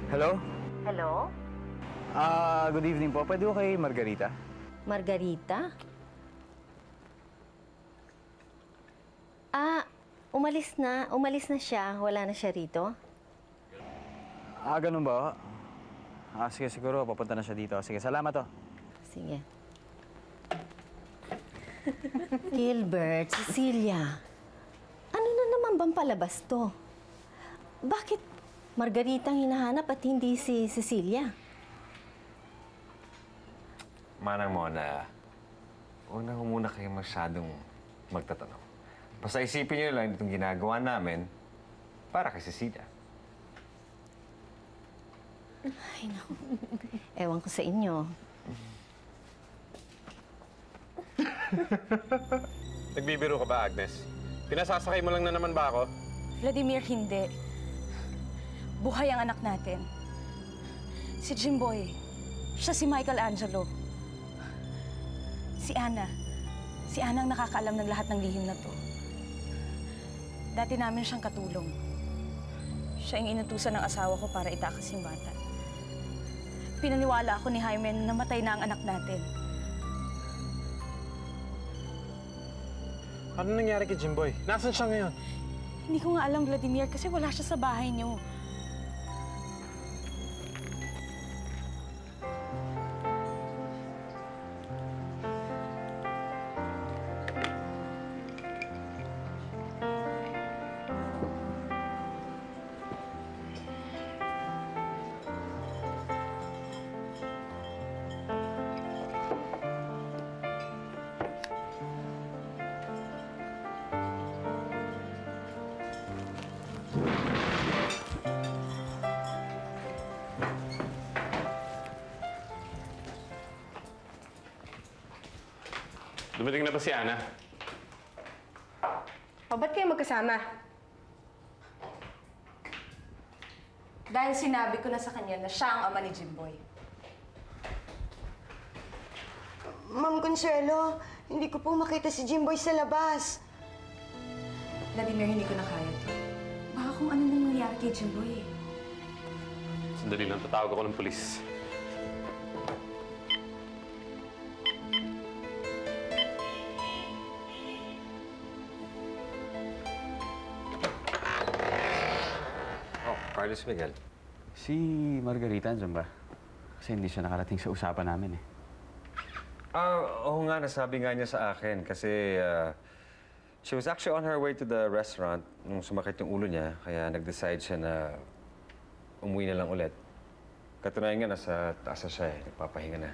Hello? Hello? Good evening po. Pwede ko kay Margarita? Margarita? Umalis na. Umalis na siya. Wala na siya rito. Ganun ba? Sige, siguro. Papunta na siya dito. Sige, salamat to. Sige. Gilbert, Cecilia. Ano na naman bang palabas to? Bakit Margarita ang hinahanap at hindi si Cecilia? Manang Mona, una ko muna kayo masyadong magtatanong. Basta isipin niyo lang itong ginagawa namin para kay Cecilia. Ay, naku. Ewan ko sa inyo. Nagbibiro ka ba, Agnes? Pinasasakay mo lang na naman ba ako? Vladimir, hindi. Buhay ang anak natin. Si Jimboy. Siya si Michelangelo. Si Ana. Si Ana ang nakakaalam ng lahat ng lihim na to. Dati namin siyang katulong. Siya ang inutusan ng asawa ko para itakas yung bata. Pinaniwala ako ni Jaime na namatay na ang anak natin. Ano nangyari kay Jimboy? Nasaan siya ngayon? Hindi ko nga alam, Vladimir, kasi wala siya sa bahay niyo. Dumating na ba si Ana? O, ba't kayo magkasama? Dahil sinabi ko na sa kanya na siya ang ama ni Jimboy. Ma'am Consuelo, hindi ko po makita si Jimboy sa labas. Vladimir, hindi ko na kaya to. Baka kung ano nang nangyari kay Jimboy eh. Sandali lang, tatawag ako ng pulis. Carlos Miguel. Si Margarita, andyan ba? Kasi hindi siya nakarating sa usapan namin eh. Oo nga, nasabi nga niya sa akin kasi she was actually on her way to the restaurant nung sumakit yung ulo niya, kaya nag-decide siya na umuwi na lang ulit. Katunayan nga, nasa taas na siya eh, nagpapahinga na.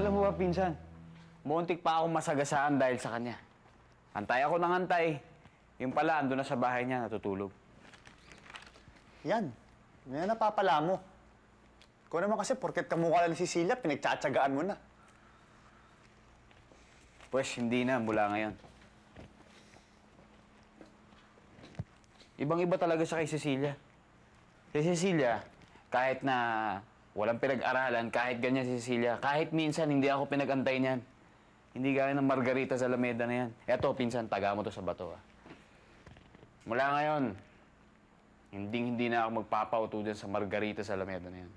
Alam mo ba, pinsan? Muntik pa akong masagasaan dahil sa kanya. Antay ako ng antay. Yung pala, ando na sa bahay niya, natutulog. Yan. Yan napapala mo. Ikaw naman kasi, porket kamukha lang ni Cecilia, pinagtsatsagaan mo na. Pues, hindi na, mula ngayon. Ibang-iba talaga siya kay Cecilia. Si Cecilia, kahit na walang pinag-aralan, kahit ganyan si Cecilia, kahit minsan hindi ako pinag-antay niyan. Hindi gaya ng Margarita sa Alameda na yan. Eto, pinsan, taga mo to sa bato, ah. Mula ngayon, hindi na ako magpapauto dyan sa Margarita sa Alameda na yan.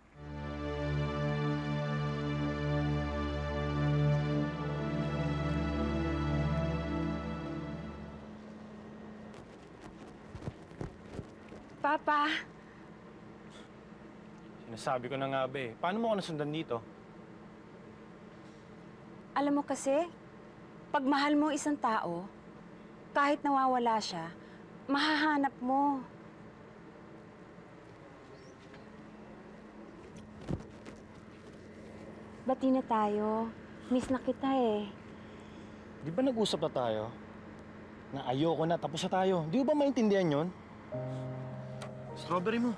Papa! Sinasabi ko na nga ba eh. Paano mo ako nasundan dito? Alam mo kasi, pag mahal mo isang tao, kahit nawawala siya, mahahanap mo. Bati na tayo. Miss na kita eh. Di ba nag-usap na tayo? Na ayoko na, tapos na tayo. Di ba maintindihan yon? Strawberry mo.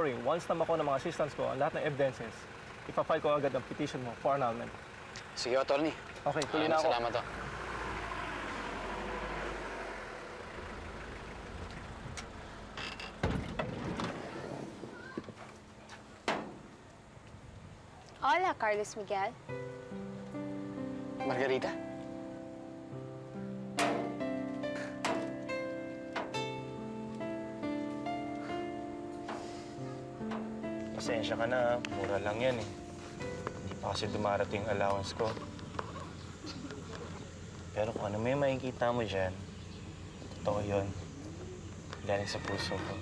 worry. Once na makuha ng mga assistants ko ang lahat ng evidences, ipafile ko agad ang petition mo for annulment. Sige, attorney. Okay, tuloy na ako. Salamat, to. Hola, Carlos Miguel. Margarita? Pasensya ka na, mura lang yan eh. Hindi pa kasi dumarating yung allowance ko. Pero kung ano may makikita mo dyan, totoo yun. Galing sa puso ko.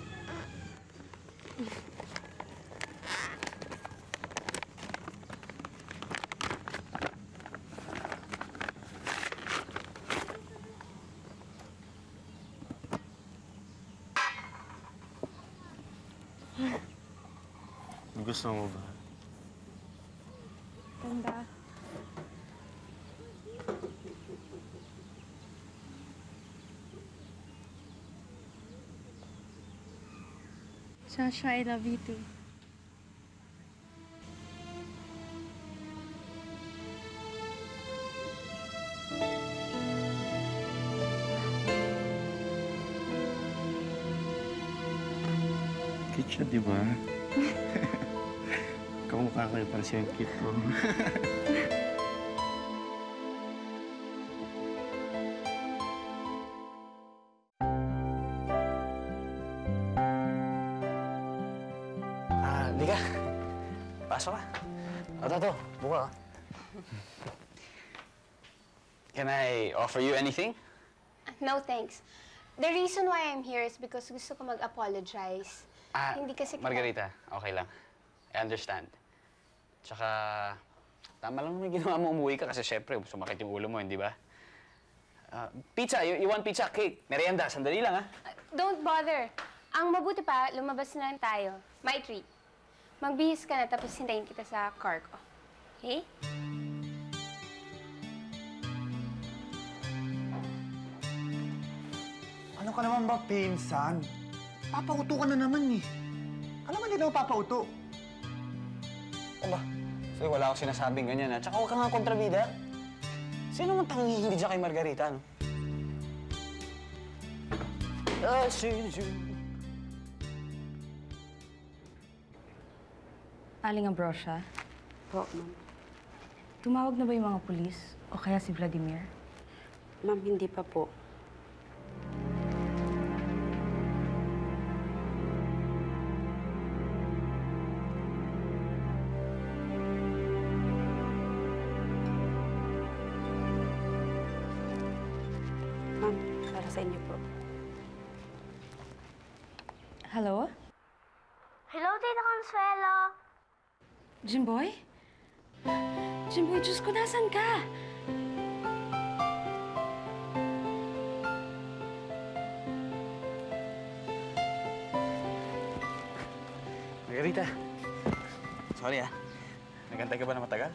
Gusto mo ba? Ganda. Sasha, I love you too. Cute siya, di ba? Kamukha kayo para siyang cute ko. Lika. Pasok ka. Tato, buka ka. Can I offer you anything? No, thanks. The reason why I'm here is because gusto ko mag-apologize. Hindi kasi Margarita, okay lang. I understand. Tsaka, tama lang naman ginawa mo umuwi ka kasi syempre, sumakit yung ulo mo, hindi ba? Pizza, you want pizza? Cake, merienda, sandali lang, ha? Don't bother. Ang mabuti pa, lumabas na lang tayo. My treat. Magbihis ka na tapos hintayin kita sa car ko. Okay? Ano ka naman ba, pinsan? Papauto ka na naman eh. Alam mo, hindi na papauto. Aba, so wala akong sinasabing ganyan, ha? Tsaka huwag ka nga kontrabida. Sino man tangi hindi dyan kay Margarita, no? Aling Ambrosio, Po, ma'am. tumawag na ba yung mga pulis o kaya si Vladimir? Ma'am, hindi pa po. Ma'am, para sa inyo po. Hello? Hello, Tita Consuelo. Jimboy? Jimboy, Diyos ko, nasan ka? Margarita. Sorry, ha? Nagantay ka ba na matagal?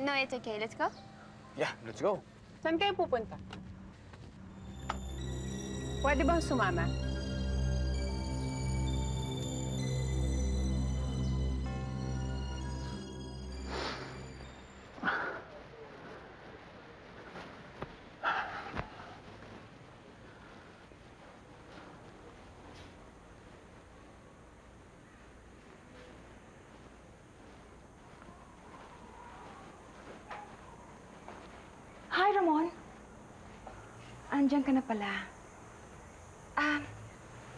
No, it's okay. Let's go. Yeah, let's go. Saan kayo pupunta? Pwede bang sumama? Hi, Ramon. Andiyan ka na pala.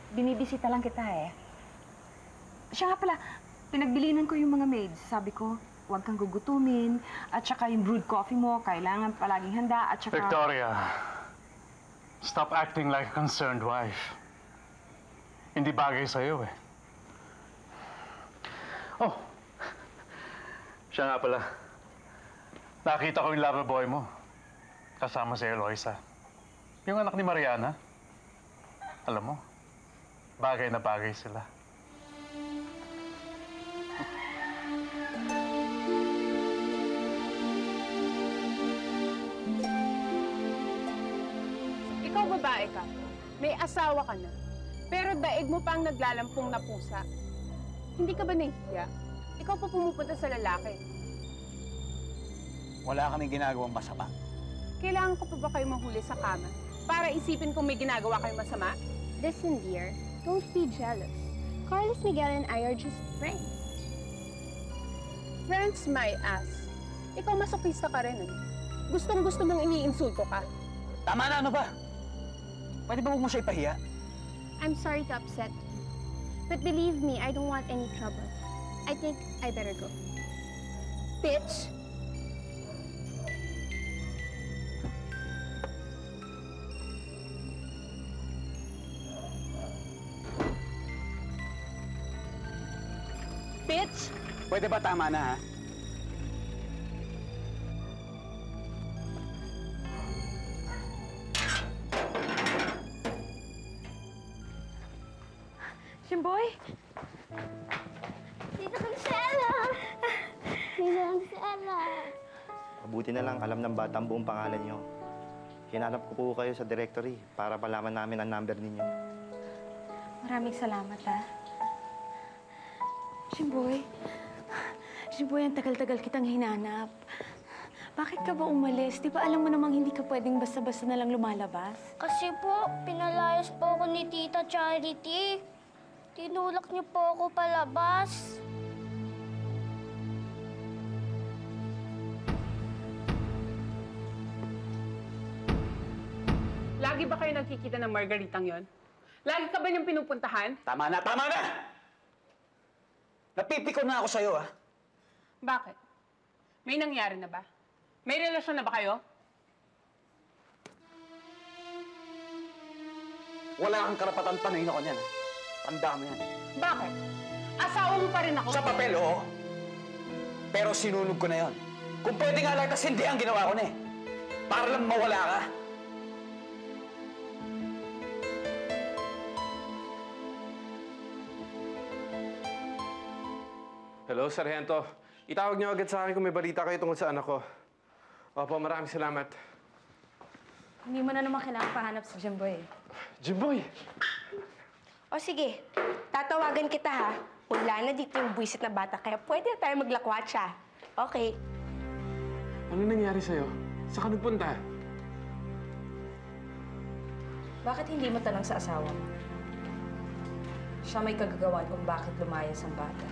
Binibisita lang kita eh. Siya nga pala, pinagbilinan ko yung mga maids. Sabi ko, huwag kang gugutumin. At saka yung brewed coffee mo, kailangan palaging handa. At saka... Victoria, stop acting like a concerned wife. Hindi bagay sa'yo eh. Oh, siya nga pala. Nakita ko yung lover boy mo. Kasama si Eloisa. Yung anak ni Mariana. Alam mo, bagay na bagay sila. Ikaw babae ka. May asawa ka na. Pero daig mo pang naglalampong na pusa. Hindi ka ba nahihiya? Ikaw pa pumupunta sa lalaki. Wala kaming ginagawang masama. Kailangan ko pa ba kayo mahuli sa kama para isipin kung may ginagawa kayong masama? Listen, dear. Don't be jealous. Carlos, Miguel, and I are just friends. Friends, my ass. Ikaw masokista ka rin, eh. Gustong-gusto mong iniinsulto ka. Tama na, ano ba? Pwede ba huwag mo siya ipahiya? I'm sorry to upset you. But believe me, I don't want any trouble. I think I better go. Bitch! Bitch! Pwede ba tama na, ha? Jimboy? Tita Consuelo! Tita Consuelo! Mabuti na lang alam ng bata ang buong pangalan niyo. Hinanap ko po kayo sa directory para malaman namin ang number ninyo. Maraming salamat, ha? Jimboy, ang tagal-tagal kitang hinanap. Bakit ka ba umalis? Di ba alam mo namang hindi ka pwedeng basta-basta na lang lumalabas? Kasi po, pinalayas po ako ni Tita Charity. Tinulak niyo po ako palabas. Lagi ba kayo nagkikita ng Margaritang yon? Lagi ka ba niyang pinupuntahan? Tama na, tama na! Napipikon na ako sa'yo, ha? Bakit? May nangyari na ba? May relasyon na ba kayo? Wala kang karapatan tanungin ako niyan, ha? Tanda mo yan. Bakit? Asawa mo pa rin ako. Sa papel, oo. Pero sinunog ko na yon. Kung pwede nga lang, tas hindi ang ginawa ko na, eh. Para lang mawala ka. Hello, Sargento. Itawag niyo agad sa akin kung may balita kayo tungkol sa anak ko. Opo, maraming salamat. Hindi mo na naman kailangan pahanap sa Jimboy. Jimboy! O sige, tatawagan kita ha. Wala na dito yung buwisit na bata, kaya pwede na tayo maglakwatsa. Okay. Ano nangyari sa'yo? Saan ka nagpunta? Bakit hindi mo tanong sa asawa mo? Siya may kagagawan kung bakit lumayas ang bata.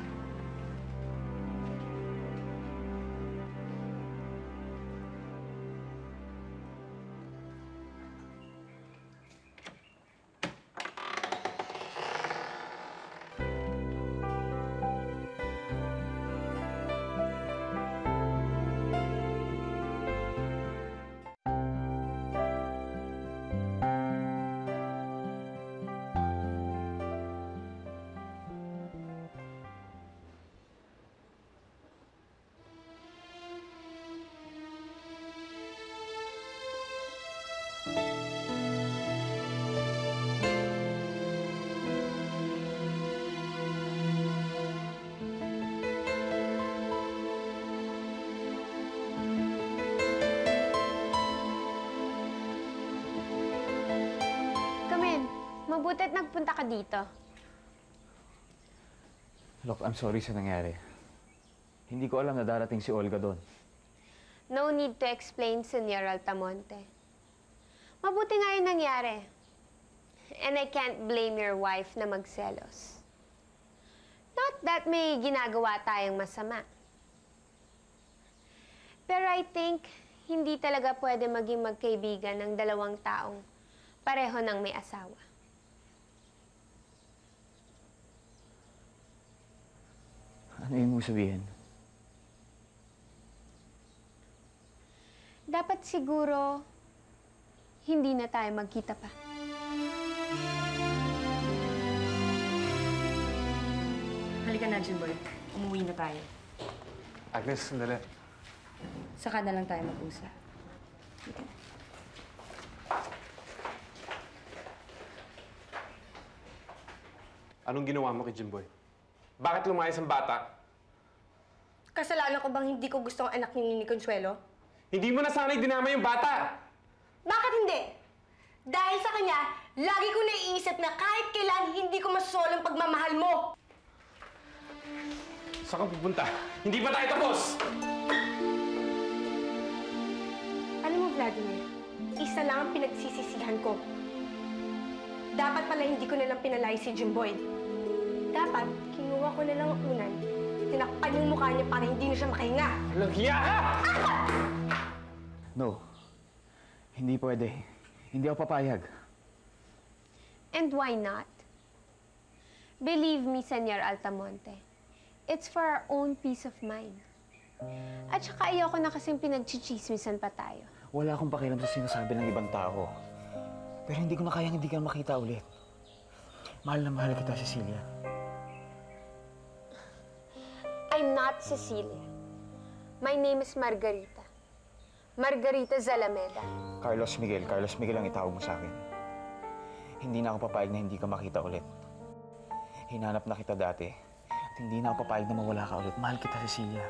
Mabuti at nagpunta ka dito. Look, I'm sorry sa nangyari. Hindi ko alam na darating si Olga doon. No need to explain, Senor Altamonte. Mabuti nga yung nangyari. And I can't blame your wife na magselos. Not that may ginagawa tayong masama. Pero I think hindi talaga pwede maging magkaibigan ng dalawang taong pareho ng may asawa. Ano yung mo sabihin? Dapat siguro hindi na tayo magkita pa. Halika na, Jimboy. Umuwi na tayo. Agnes, sandali. Saka na lang tayo mag-usap. Halika na. Anong ginawa mo kay Jimboy? Bakit lumayas ang bata? Kasalanan ko bang hindi ko gusto ang anak ni Consuelo? Hindi mo na sana'y dinama yung bata! Bakit hindi? Dahil sa kanya, lagi ko naiisip na kahit kailan hindi ko masolo ang pagmamahal mo. Saan ka pupunta? Hindi pa tayo tapos! Alam mo, Vladimir, isa lang ang pinagsisisihan ko. Dapat pala hindi ko nalang pinalay si Jimboy. Dapat, kinuha ko na lang ang unan. Tinakpan yung mukha niya para hindi na siya makahinga. Walang hiya ka! No. Hindi pwede. Hindi ako papayag. And why not? Believe me, Senyor Altamonte. It's for our own peace of mind. At saka ayoko na kasing pinagchichismisan pa tayo. Wala akong pakialam sa sinasabi ng ibang tao. Pero hindi ko na kayang hindi ka makita ulit. Mahal na mahal kita, Cecilia. I'm not Cecilia. My name is Margarita. Margarita Zalameda. Carlos Miguel ang itawag mo sa akin. Hindi na ako papayag na hindi ka makita ulit. Hinanap na kita dati. At hindi na ako papayag na mawala ka ulit. Mahal kita, Cecilia.